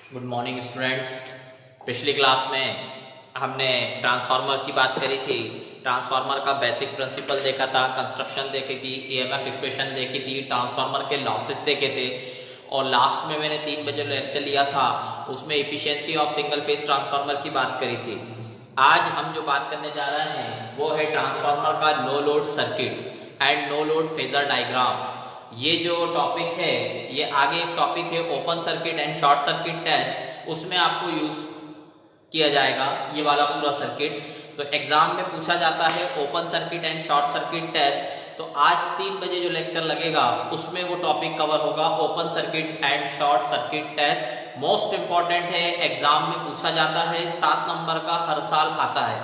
Good morning students. पिछली class में हमने ट्रांसफार्मर की बात करी थी। ट्रांसफार्मर का बेसिक प्रिंसिपल देखा था, कंस्ट्रक्शन देखी थी, ईएमएफ इक्वेशन देखी थी, ट्रांसफार्मर के लॉसेस देखे थे और लास्ट में मैंने 3 बजे लेक्चर लिया था, उसमें efficiency of single phase transformer की बात करी थी। आज हम जो बात करने जा रहे हैं वो है ट्रांसफार्मर का no load circuit and no load phasor diagram. ये जो टॉपिक है ये आगे एक टॉपिक है open circuit and short circuit test, उसमें आपको यूज किया जाएगा ये वाला पूरा सर्किट। तो एग्जाम में पूछा जाता है open circuit and short circuit test. तो आज 3 बजे जो लेक्चर लगेगा उसमें वो टॉपिक कवर होगा, open circuit and short circuit test. Most important है, एग्जाम में पूछा जाता है, 7 नंबर का हर साल आता है।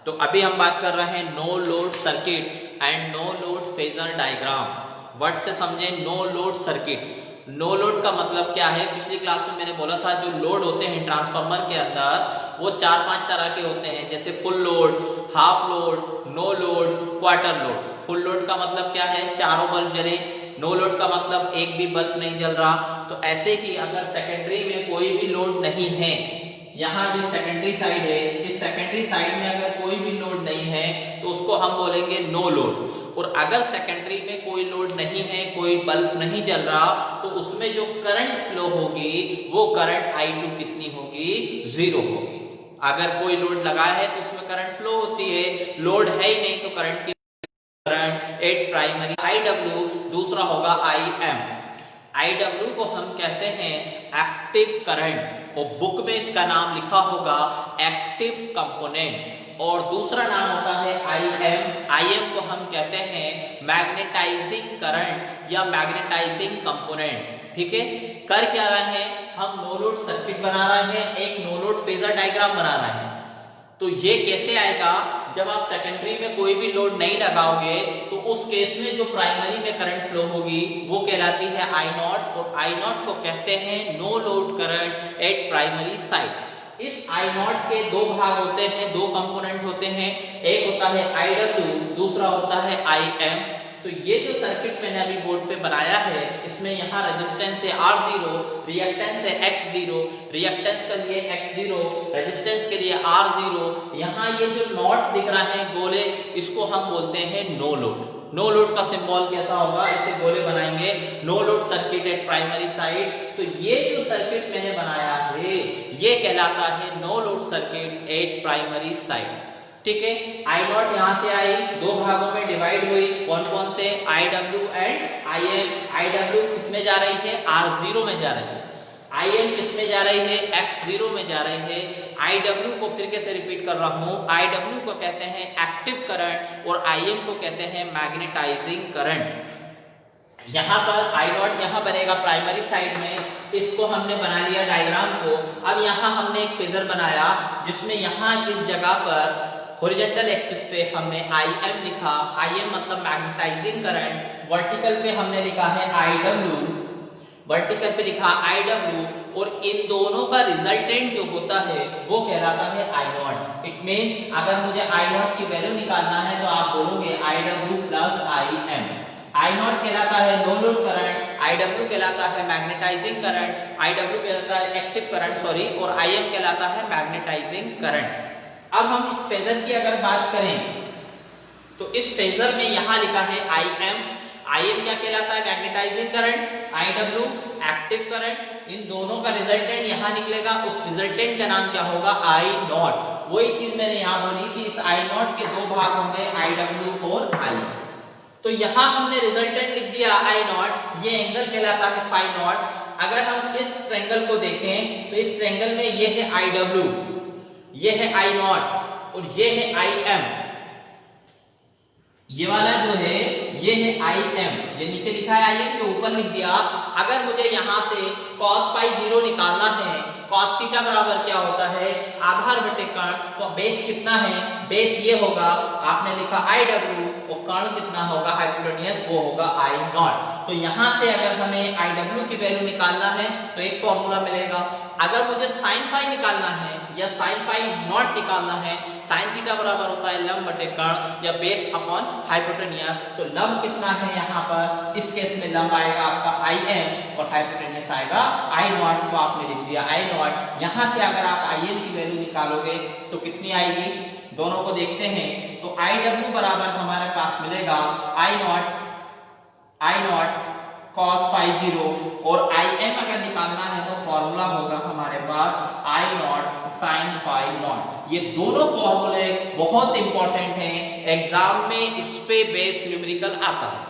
तो अभी हम बात कर रहे हैं no load circuit and no load phasor diagram. Word से समझे no load circuit. No load का मतलब क्या है? पिछली क्लास में मैंने बोला था जो लोड होते हैं ट्रांसफार्मर के अंदर वो 4-5 तरह के होते हैं, जैसे full load, half load, no load, quarter load. Full load का मतलब क्या है? चारों बल्ब जले। नो लोड का मतलब एक भी बल्ब नहीं जल रहा। तो ऐसे ही अगर सेकेंडरी में कोई भी लोड नहीं है, यहाँ जो सेकेंडरी साइड है इस सेकेंडरी साइड में अगर कोई भी लोड नहीं है तो उसको हम बोलेंगे नो लोड। और अगर सेकेंडरी में कोई लोड नहीं है, कोई बल्ब नहीं जल रहा, तो उसमें जो करंट फ्लो होगी वो करंट I2 कितनी होगी? 0 होगी। अगर कोई लोड लगा है तो उसमें करंट फ्लो होती है, लोड है ही नहीं तो करंट की करंट एट प्राइमरी IW, दूसरा होगा IM। IW को हम कहते हैं एक्टिव करंट और बुक में इसका नाम लिखा होगा एक्टिव कंपोनेंट। और दूसरा नाम होता है IM को हम कहते हैं मैग्नेटाइजिंग करंट या मैग्नेटाइजिंग कंपोनेंट। ठीक है, कर क्या रहे हैं हम? नो लोड सर्किट बना रहे हैं, एक नो लोड फेजर डायग्राम बना रहे हैं। तो ये कैसे आएगा? जब आप सेकेंडरी में कोई भी लोड नहीं लगाओगे तो उस केस में जो प्राइमरी में करंट फ्लो होगी वो कहलाती है I0 और I0 को कहते हैं no load current at primary side. इस I0 के दो भाग होते हैं, दो कंपोनेंट होते हैं, एक होता है IW, दूसरा होता है IM। तो ये जो सर्किट मैंने अभी बोर्ड पे बनाया है इसमें यहाँ रेजिस्टेंस है R0, रिएक्टेंस है X0, रिएक्टेंस के लिए X0, रेजिस्टेंस के लिए R0। यहाँ ये जो नॉट दिख रहा है गोले, इसको हम बोलते हैं नो लोड। नो लोड का सिंबल कैसा होगा? ऐसे गोले बनाएंगे, no load circuit at primary side. तो ये जो सर्किट मैंने बनाया है ये कहलाता है no load circuit at primary side. ठीक है, I0 यहाँ से आई, दो भागों में डिवाइड हुई, कौन कौन से? IW and IM। IW किसमें जा रही है? R0 में जा रही है। IM किसमें जा रही है? X0 में जा रही है। IW को फिर कैसे रिपीट कर रहा हूँ, IW को कहते हैं एक्टिव करंट और IM को कहते हैं मैग्नेटाइजिंग करंट। यहाँ पर I0 यहाँ बनेगा प्राइमरी साइड में, इसको हमने बना लिया डायग्राम को। अब यहाँ हमने एक फेजर बनाया जिसमें यहाँ इस जगह पर हॉरिजॉन्टल एक्सिस पे हमने IM लिखा, IM मतलब मैग्नेटाइजिंग करंट। वर्टिकल पे हमने लिखा है IW, वर्टिकल पे लिखा IW और इन दोनों का रिजल्टेंट जो होता है वो कहलाता है I0। इट मींस अगर मुझे I0 की वैल्यू निकालना है तो आप बोलोगे IW प्लस IM। I0 कहलाता है नो लोड करंट, IW कहलाता है मैग्नेटाइजिंग करंट, IW कहलाता है एक्टिव करंट सॉरी, और IM कहलाता है मैग्नेटाइजिंग करंट। अब हम इस फेजर की अगर बात करें तो इस फेजर में यहां लिखा है IM क्या कहलाता है? Magnetising current, IW active current. इन दोनों का रिजल्टेंट यहां निकलेगा, उस रिजल्टेंट का नाम क्या होगा? I0। वही चीज मैंने यहां बोली कि इस I0 के दो भाग होंगे IW और IM। तो यहां हमने रिजल्टेंट लिख दिया I0, ये एंगल कहलाता है φ0। अगर हम इस ट्रायंगल को देखें तो इस ट्रायंगल में ये है IW, ये है I0 और ये है IM। ये वाला जो है ये है IM, ये नीचे लिखा है IM के ऊपर लिख दिया। अगर मुझे यहाँ से cos phi 0 निकालना है, cos थीटा बराबर क्या होता है? आधार बटे कर्ण। तो बेस कितना है? बेस ये होगा, आपने लिखा IW और कर्ण कितना होगा? हाइपोटेन्यूस, वो होगा I0। तो यहाँ से अगर हमें IW की वैल्यू निकालना है तो एक फॉर्मूला मिलेगा। अगर मुझे sin phi निकालना है या sin phi नॉट निकालना है, साइन थीटा बराबर होता है लंब बटे कर्ण या बेस अपॉन हाइपोटेनियस। तो लंब कितना है यहाँ पर, इस केस में लंब आएगा आपका आई एम और हाइपोटेनियस आएगा आई नॉट, को आपने लिख दिया आई नॉट। यहाँ से अगर आप आई एम की वैल्यू निकालोगे तो कितनी आएगी, दोनों को देखते हैं। तो आई डब्ल्यू बराबर हमारे पास मिलेगा आई नॉट cos फाई 0 और आई एम अगर निकालना है तो फॉर्मूला होगा हमारे पास आई नॉट साइन फाई नॉट। ये दोनों फॉर्मूले बहुत इंपॉर्टेंट हैं, एग्जाम में इस पे बेस न्यूमेरिकल आता है।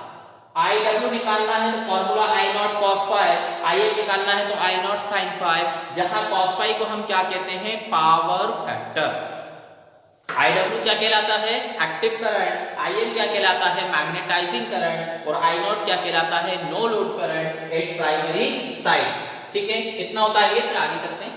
आई डब्ल्यू निकालना है तो formula I naught cos phi, I M निकालना है तो आई नॉट साइन फाई, जहां cos फाई को हम क्या कहते हैं, पावर फैक्टर। IW क्या कहलाता है, एक्टिव करंट, IL क्या कहलाता है, मैग्नेटाइजिंग करंट, और I नॉट क्या कहलाता है, no load current at primary side. ठीक है, इतना उतारिए फिर आगे चलते हैं।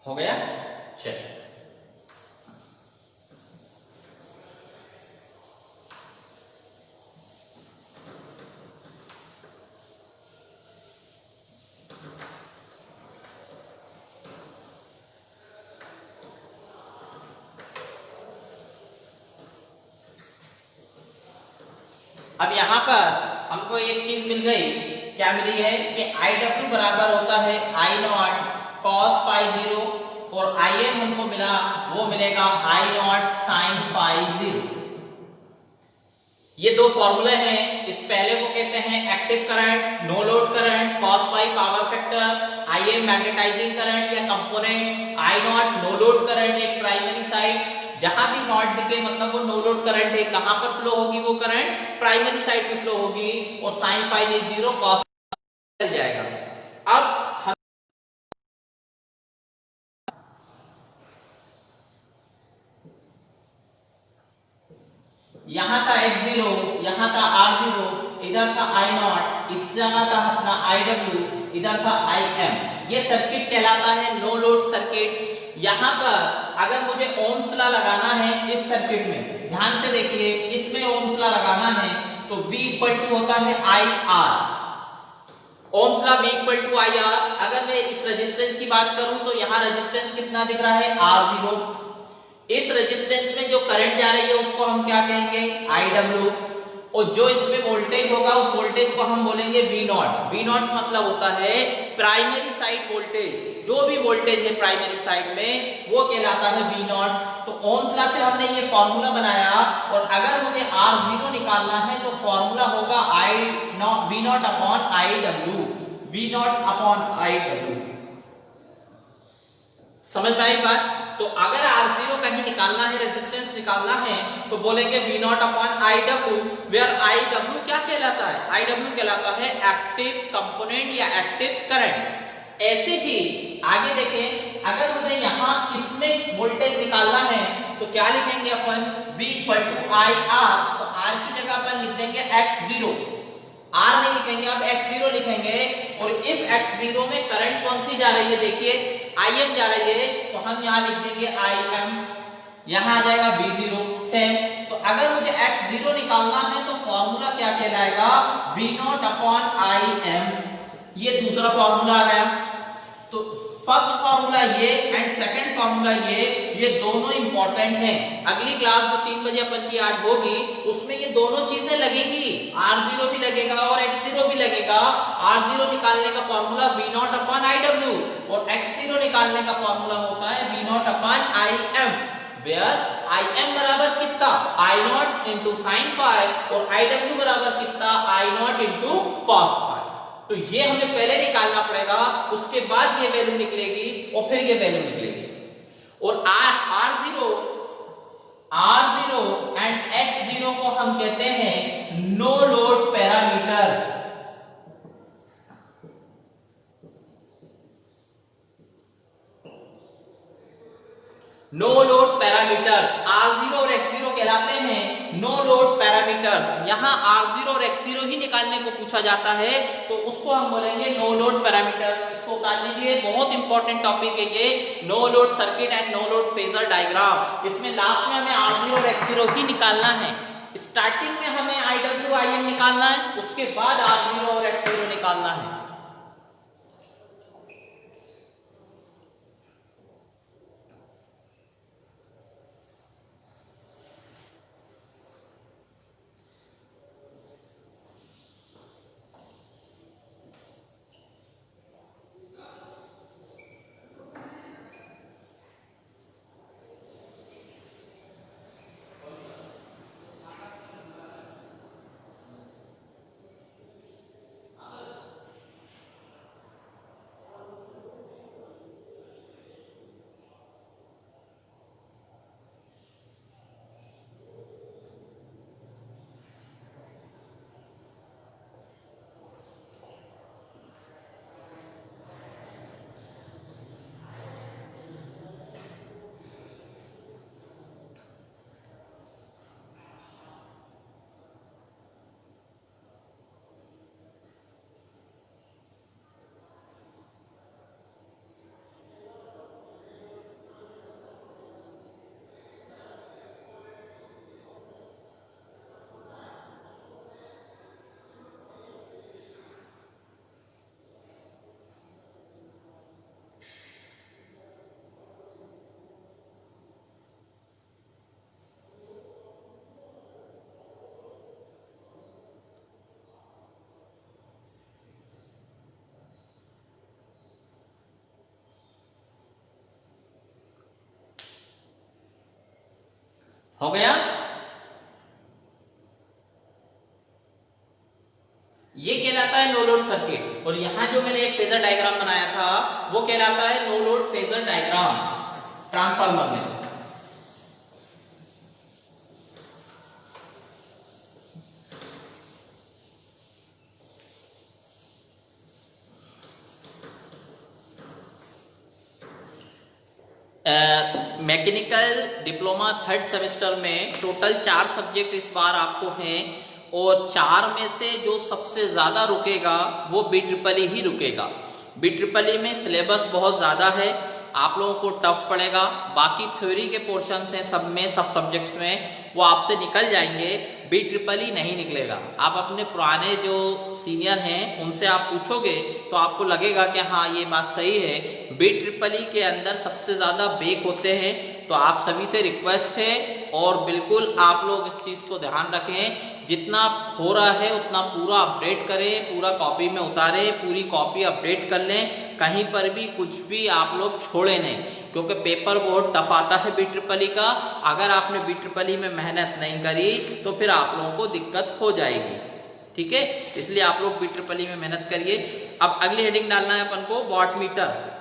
हो गया, चलिए। अब यहां पर हमको एक चीज मिल गई, क्या मिली है कि आई डब्ल्यू बराबर होता है आई नॉट cos फाई 0 और आई एम हमको मिला, वो मिलेगा आई नॉट साइन फाई 0। ये दो फॉर्मूले हैं, इस पहले को कहते हैं active current, no load current, cos phi power factor, I M magnetising current या component, I nought no load current एक प्राइमरी साइड। जहां भी नॉट दिखे मतलब वो नो लोड करंट है, कहां पर फ्लो होगी वो करंट, प्राइमरी साइड पे फ्लो होगी, और साइन फाई 0 cos चल जाएगा। अब यहाँ था x0, यहाँ था r0, इधर था i नॉट, इस जगह था अपना iw, इधर था im। ये सर्किट कहलाता है नो लोड सर्किट। यहाँ पर अगर मुझे ओम्स लॉ लगाना है इस सर्किट में, ध्यान से देखिए, इसमें ओम्स लॉ लगाना है तो v इक्वल टू होता है IR, Ohm's law v equal to IR। अगर मैं इस रेजिस्टेंस की बात करूं तो यहाँ रेजिस्टेंस कितना दिख रहा है, R0। इस रेजिस्टेंस में जो करंट जा रही है उसको हम क्या कहेंगे, IW, और जो इसमें वोल्टेज होगा उस वोल्टेज को हम बोलेंगे V नॉट। V नॉट मतलब होता है प्राइमरी साइड वोल्टेज, जो भी वोल्टेज है प्राइमरी साइड में वो कहलाता है V नॉट। तो ओम्स लॉ से हमने ये फॉर्मूला बनाया और अगर मुझे R0 निकालना है तो फॉर्मूला होगा V naught upon IW, V naught upon IW। समझ में आई बात? तो अगर R0 कहीं निकालना है, रेजिस्टेंस निकालना है तो बोलेंगे V naught upon IW, where IW क्या कहलाता है? IW कहलाता है एक्टिव कंपोनेंट या एक्टिव करंट। ऐसे ही आगे देखें, अगर मुझे यहाँ इसमें वोल्टेज निकालना है तो क्या लिखेंगे अपन? V इक्वल टू IR, तो R की जगह अपन लिख देंगे X0, R नहीं लिखेंगे, अब X0 लिखेंगे और इस X0 में करंट कौन सी जा रही है? देखिए IM जा रही है, तो हम यहाँ लिख देंगे IM, यहाँ आ जाएगा V0 सेम। तो अगर मुझे X0 निकालना है तो फॉर्मूला क्या कहलाएगा? V नॉट अपॉन IM, ये दूसरा फॉर्मूला आ गया। तो फर्स्ट फार्मूला ये एंड सेकंड फार्मूला ये दोनों इंपॉर्टेंट हैं। अगली क्लास जो 3 बजे अपन की आज होगी उसमें ये दोनों चीजें लगेगी, R0 भी लगेगा और X0 भी लगेगा। R0 निकालने का formula V naught upon IW और X0 निकालने का फॉर्मूला होता है V naught upon IM, where IM बराबर कितना? I naught into sine phi और IW बराबर कितना? I naught into cos phi. तो ये हमें पहले निकालना पड़ेगा, उसके बाद ये वैल्यू निकलेगी और फिर ये वैल्यू निकलेगी। और R0 एंड X0 को हम कहते हैं no load parameter. No load parameters R0 और X0 कहलाते हैं नो लोड पैरामीटर्स। यहाँ R0 और X0 ही निकालने को पूछा जाता है तो उसको हम बोलेंगे नो लोड पैरामीटर्स। इसको उतार लीजिए, बहुत इंपॉर्टेंट टॉपिक है ये, no load circuit and no load phasor diagram. इसमें लास्ट में हमें R0 और X0 ही निकालना है। स्टार्टिंग में हमें IW IM निकालना है, उसके बाद R0 और X0 निकालना है। हो गया? ये कहलाता है नो लोड सर्किट। और यहां जो मैंने एक फेजर डायग्राम बनाया था वो कहलाता है no load phasor diagram transformer में। मैकेनिकल डिप्लोमा 3rd सेमेस्टर में टोटल 4 सब्जेक्ट इस बार आपको हैं और 4 में से जो सबसे ज़्यादा रुकेगा वो BEEE ही रुकेगा। BEEE में सिलेबस बहुत ज़्यादा है, आप लोगों को टफ पड़ेगा। बाकी थ्योरी के पोर्शन हैं सब में, सब सब्जेक्ट्स में वो आपसे निकल जाएंगे, BEEE नहीं निकलेगा। आप अपने पुराने जो सीनियर हैं उनसे आप पूछोगे तो आपको लगेगा कि हाँ ये बात सही है, BEEE के अंदर सबसे ज़्यादा बेक होते हैं। तो आप सभी से रिक्वेस्ट है और बिल्कुल आप लोग इस चीज़ को ध्यान रखें, जितना हो रहा है उतना पूरा अपडेट करें, पूरा कॉपी में उतारें, पूरी कॉपी अपडेट कर लें, कहीं पर भी कुछ भी आप लोग छोड़े नहीं, क्योंकि पेपर बहुत टफ आता है BEEE का। अगर आपने BEEE में मेहनत नहीं करी तो फिर आप लोगों को दिक्कत हो जाएगी, ठीक है। इसलिए आप लोग BEEE में मेहनत करिए। अब अगली हेडिंग डालना है अपन को वॉट मीटर।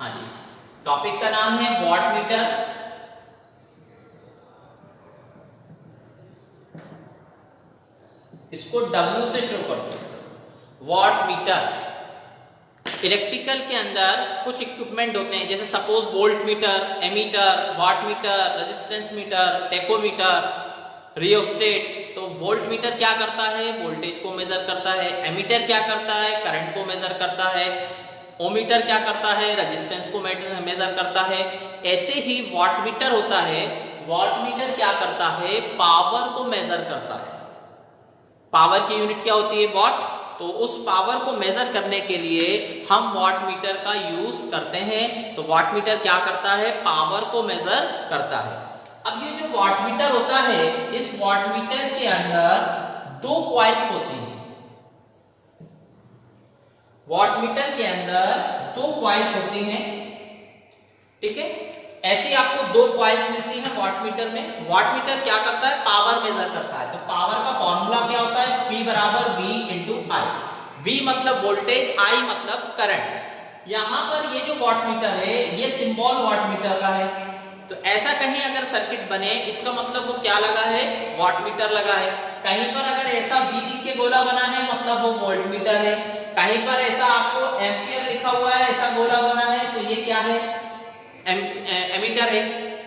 हाँ जी, टॉपिक का नाम है वॉट मीटर। इसको W से शुरू करते हैं। वॉट मीटर इलेक्ट्रिकल के अंदर कुछ इक्विपमेंट होते हैं, जैसे suppose volt meter, ammeter, watt meter, resistance meter, tachometer, rheostat. तो वोल्ट मीटर क्या करता है? वोल्टेज को मेजर करता है। एमीटर क्या करता है? करंट को मेजर करता है। ओमीटर क्या करता है? रेजिस्टेंस को मेजर करता है। ऐसे ही वॉट मीटर होता है, वॉट मीटर क्या करता है? पावर को मेजर करता है। पावर की यूनिट क्या होती है? वॉट। तो उस पावर को मेजर करने के लिए हम वॉट मीटर का यूज करते हैं। तो वॉट मीटर क्या करता है? पावर को मेजर करता है। अब ये जो वॉट मीटर होता है, इस वॉट मीटर के अंदर दो कॉइल्स होती हैं। वॉट मीटर के अंदर दो कॉइल्स होती हैं, ठीक है। ऐसी आपको दो कॉइल्स मिलती हैं वॉट मीटर में। वॉट मीटर क्या करता है? पावर मेजर करता है। तो पावर का फॉर्मूला क्या होता है? P बराबर V इंटू आई। V मतलब वोल्टेज, I मतलब करंट। यहां पर ये जो वॉट मीटर है, ये सिंबल वॉट मीटर का है। तो ऐसा कहीं अगर सर्किट बने, इसका मतलब वो क्या लगा है? वॉट मीटर लगा है। कहीं पर अगर ऐसा V दिख के गोला बना है, मतलब वो वोल्ट मीटर है। कहीं पर ऐसा आपको एम्पियर लिखा हुआ है, ऐसा गोला बना है, तो ये क्या है? एमीटर है।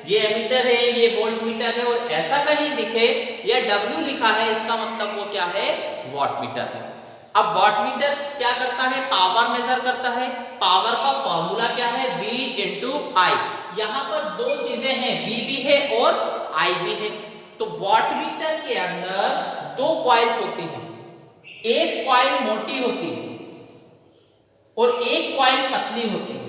ये एमीटर है, ये वोल्ट मीटर है। और ऐसा कहीं दिखे ये W लिखा है, इसका मतलब वो क्या है? वॉट मीटर है। अब वॉट मीटर क्या करता है? पावर मेजर करता है। पावर का फॉर्मूला क्या है? V इंटू आई। यहाँ पर दो चीजें हैं, V भी है और I भी है। तो वॉट मीटर के अंदर दो कॉइल्स होती हैं। एक कॉइल मोटी होती है और एक कॉइल पतली होती है,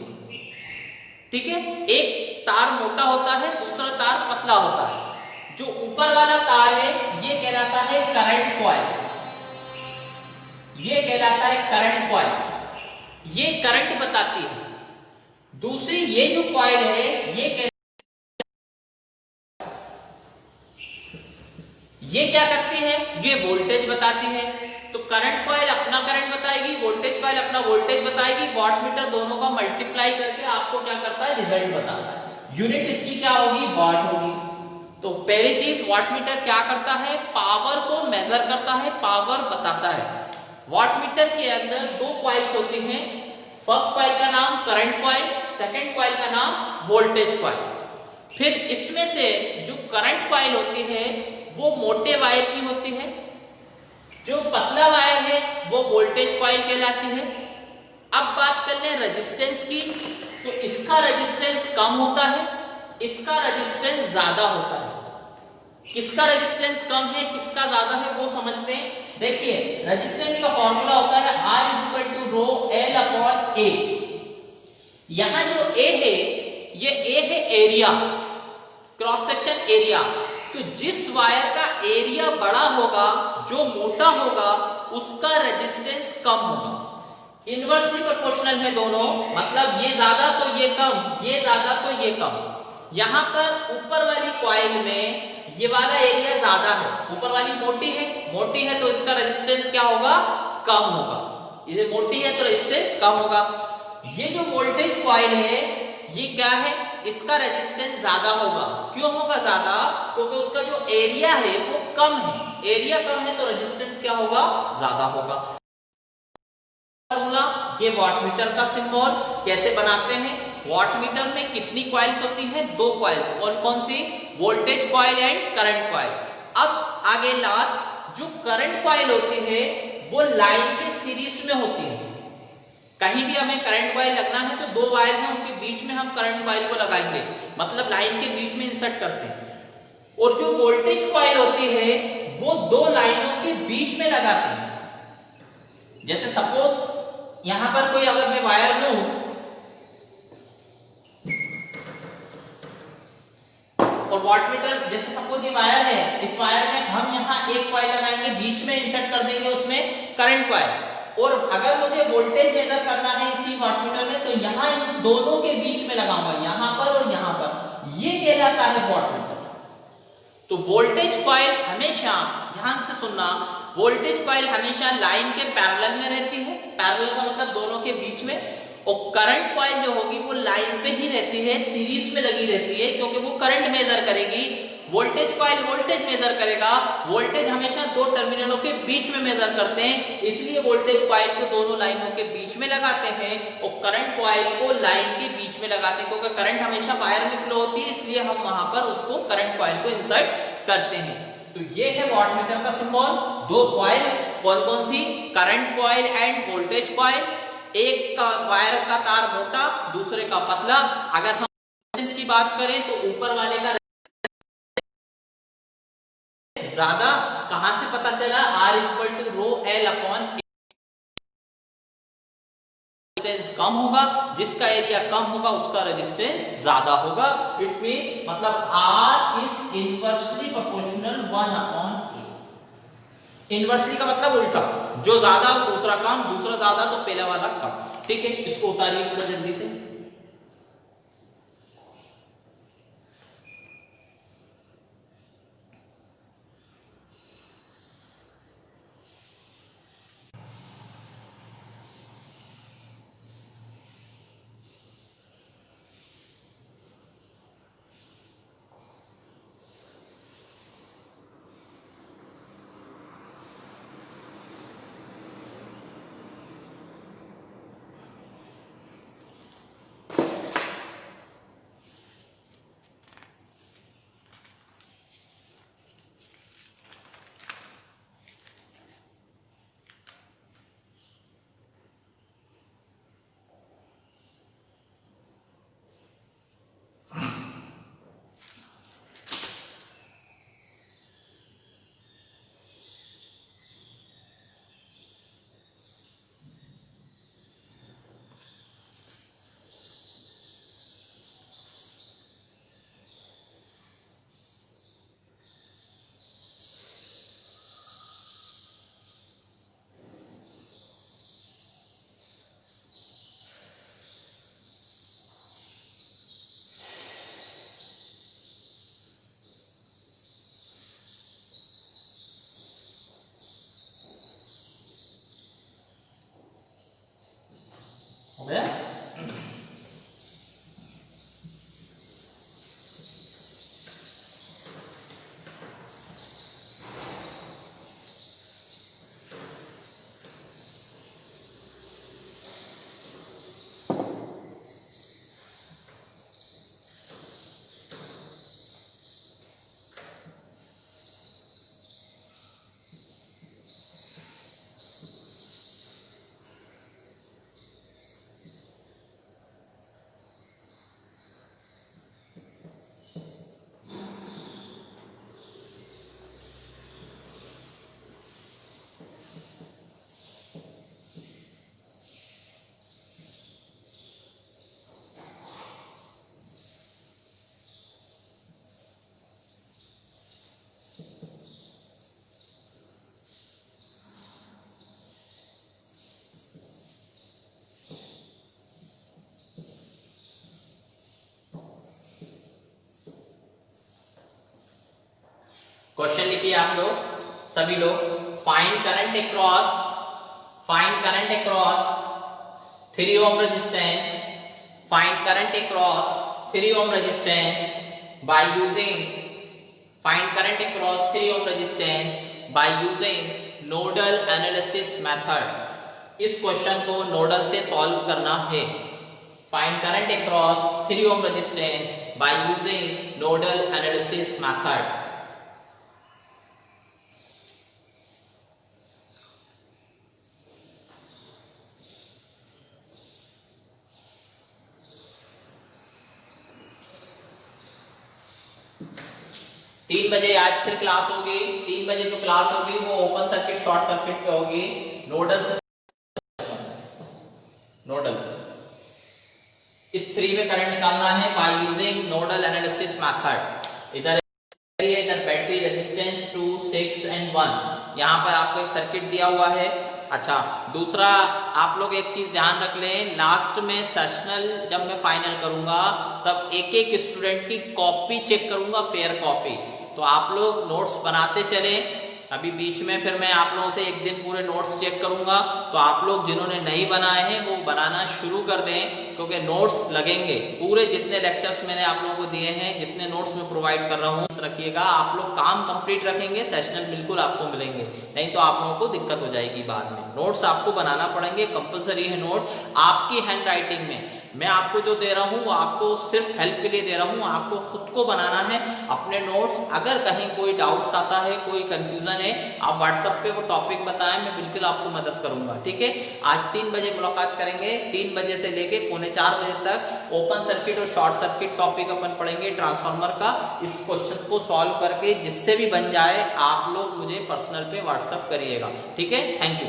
ठीक है। एक तार मोटा होता है, दूसरा तार पतला होता है। जो ऊपर वाला तार है ये कहलाता है करंट कॉइल, ये कहलाता है करंट कॉइल, ये करंट बताती है। दूसरी ये जो कॉइल है ये क्या करती है? ये वोल्टेज बताती है। तो करंट कॉइल अपना करंट बताएगी, वोल्टेज कॉइल अपना वोल्टेज बताएगी। वॉट मीटर दोनों का मल्टीप्लाई करके आपको क्या करता है? रिजल्ट बताता है। यूनिट इसकी क्या होगी? वॉट होगी। तो पहली चीज, वॉट मीटर क्या करता है? पावर को मेजर करता है, पावर बताता है। वॉट मीटर के अंदर दो कॉइल्स होती हैं। फर्स्ट कॉइल का नाम करंट कॉइल, सेकेंड कॉइल का नाम वोल्टेज कॉइल। फिर इसमें से जो करंट कॉइल होती है वो मोटे वायर की होती है, जो पतला वायर है वो वोल्टेज कॉइल कहलाती है। अब बात कर लें रेजिस्टेंस की, तो इसका रेजिस्टेंस कम होता है, इसका रेजिस्टेंस ज्यादा होता है। किसका रेजिस्टेंस कम है, किसका ज्यादा है, वो समझते हैं। देखिए, रेजिस्टेंस का फॉर्मूला होता है R equal to rho L upon A। यहां जो A है, ये A है एरिया, क्रॉस सेक्शन एरिया। तो जिस वायर का एरिया बड़ा होगा, जो मोटा होगा, उसका रेजिस्टेंस कम होगा। इनवर्सली प्रोपोर्शनल है दोनों, मतलब ये ज्यादा तो ये कम, ये ज्यादा तो ये कम। यहां पर ऊपर वाली कॉइल में ये वाला एरिया ज्यादा है, ऊपर वाली मोटी है तो इसका रेजिस्टेंस क्या होगा? कम होगा। ये मोटी है तो रेजिस्टेंस कम होगा। ये जो वोल्टेज कॉइल है ये क्या है? इसका रेजिस्टेंस ज्यादा होगा। क्यों होगा ज्यादा? क्योंकि उसका जो एरिया है वो कम है। एरिया कम है तो रेजिस्टेंस क्या होगा? ज्यादा होगा। फॉर्मूला, ये वॉट मीटर का सिंबल कैसे बनाते हैं? वॉट मीटर में कितनी कॉइल्स होती हैं? दो कॉइल्स। कौन कौन सी? Voltage coil and current coil. अब आगे लास्ट जो करंट कॉइल होती है वो लाइन के सीरीज में होती है। कहीं भी हमें करंट कॉइल लगना है तो दो वायर हैं, उनके बीच में हम करंट कॉइल को लगाएंगे, मतलब लाइन के बीच में इंसर्ट करते हैं। और जो वोल्टेज कॉइल होती है वो दो लाइनों के बीच में लगाते हैं। जैसे सपोज यहां पर कोई अगर मैं वायर लूं और वॉटमीटर, जैसे सपोज ये वायर है, इस वायर में हम यहाँ एक कॉइल लगाएंगे, बीच में इंसर्ट कर देंगे उसमें करंट कॉइल। और अगर मुझे वोल्टेज मेजर करना है इसी वॉटमीटर में तो यहाँ इन दोनों के बीच में लगाऊंगा, यहाँ पर और यहाँ पर, ये कहलाता है वॉटमीटर। तो वोल्टेज कॉइल हमेशा, ध्यान से सुनना, वोल्टेज कॉइल हमेशा लाइन के पैरेलल में रहती है, पैरेलल का मतलब दोनों के बीच में, और करंट कॉइल जो होगी वो लाइन पे ही रहती है, सीरीज में लगी रहती है, क्योंकि वो करंट मेजर करेगी। वोल्टेज कॉइल वोल्टेज मेजर करेगा, वोल्टेज हमेशा दो टर्मिनलों के बीच में मेजर करते हैं, इसलिए वोल्टेज कॉइल को दोनों लाइनों के बीच में लगाते हैं और करंट कॉइल को लाइन के बीच में लगाते हैं, क्योंकि करंट हमेशा वायर में फ्लो होती है, इसलिए हम वहां पर उसको करंट कॉइल को इंसर्ट करते हैं। तो ये है वॉटमीटर का सिंबल। दो कॉइल्स, कौन कौन सी, current coil and voltage coil. एक का वायर का तार मोटा, दूसरे का पतला। अगर हम रेजिस्टेंस की बात करें तो ऊपर वाले का ज्यादा, कहां से पता चला, R = ρl/A। रेजिस्टेंस कम होगा, जिसका एरिया कम होगा उसका रेजिस्टेंस ज्यादा होगा। इट मीन मतलब R is inversely proportional 1/A। Inversely का मतलब उल्टा, जो ज्यादा दूसरा कम, दूसरा ज्यादा तो पहले वाला कम। ठीक है, इसको उतारिए पूरा जल्दी से। हो गया? क्वेश्चन लिखिए आप लोग, सभी लोग। Find current across 3 ohm resistance, find current across 3 ohm resistance by using, find current across 3 ohm resistance by using nodal analysis method. इस क्वेश्चन को नोडल से सॉल्व करना है। Find current across 3 ohm resistance by using nodal analysis method. 3 बजे आज फिर class होगी। 3 बजे जो क्लास होगी वो ओपन सर्किट शॉर्ट सर्किट पे होगी। नोडल से नोडल इस 3 में करंट निकालना है by using nodal analysis method. इधर बैटरी रेजिस्टेंस 2, 6 एंड 1। यहाँ पर आपको एक सर्किट दिया हुआ है। अच्छा, दूसरा आप लोग एक चीज ध्यान रख लें, लास्ट में सेशनल जब मैं फाइनल करूंगा तब एक एक स्टूडेंट की कॉपी चेक करूंगा, फेयर कॉपी। तो आप लोग नोट्स बनाते चले। अभी बीच में फिर मैं आप लोगों से एक दिन पूरे नोट्स चेक करूंगा, तो आप लोग जिन्होंने नहीं बनाए हैं वो बनाना शुरू कर दें, क्योंकि नोट्स लगेंगे। पूरे जितने लेक्चर्स मैंने आप लोगों को दिए हैं, जितने नोट्स मैं प्रोवाइड कर रहा हूँ, रखिएगा। आप लोग काम कंप्लीट रखेंगे, सेशनल बिल्कुल आपको मिलेंगे, नहीं तो आप लोगों को दिक्कत हो जाएगी बाद में। नोट्स आपको बनाना पड़ेंगे, कंपलसरी है नोट आपकी हैंड राइटिंग में। मैं आपको जो दे रहा हूँ वो आपको सिर्फ हेल्प के लिए दे रहा हूँ, आपको खुद को बनाना है अपने नोट्स। अगर कहीं कोई डाउट्स आता है, कोई कंफ्यूजन है, आप व्हाट्सएप पे वो टॉपिक बताएं, मैं बिल्कुल आपको मदद करूंगा। ठीक है, आज 3 बजे मुलाकात करेंगे। 3 बजे से लेके 3:45 बजे तक ओपन सर्किट और शॉर्ट सर्किट टॉपिक अपन पढ़ेंगे ट्रांसफार्मर का। इस क्वेश्चन को सॉल्व करके जिससे भी बन जाए आप लोग मुझे पर्सनल पे व्हाट्सएप करिएगा। ठीक है, थैंक यू।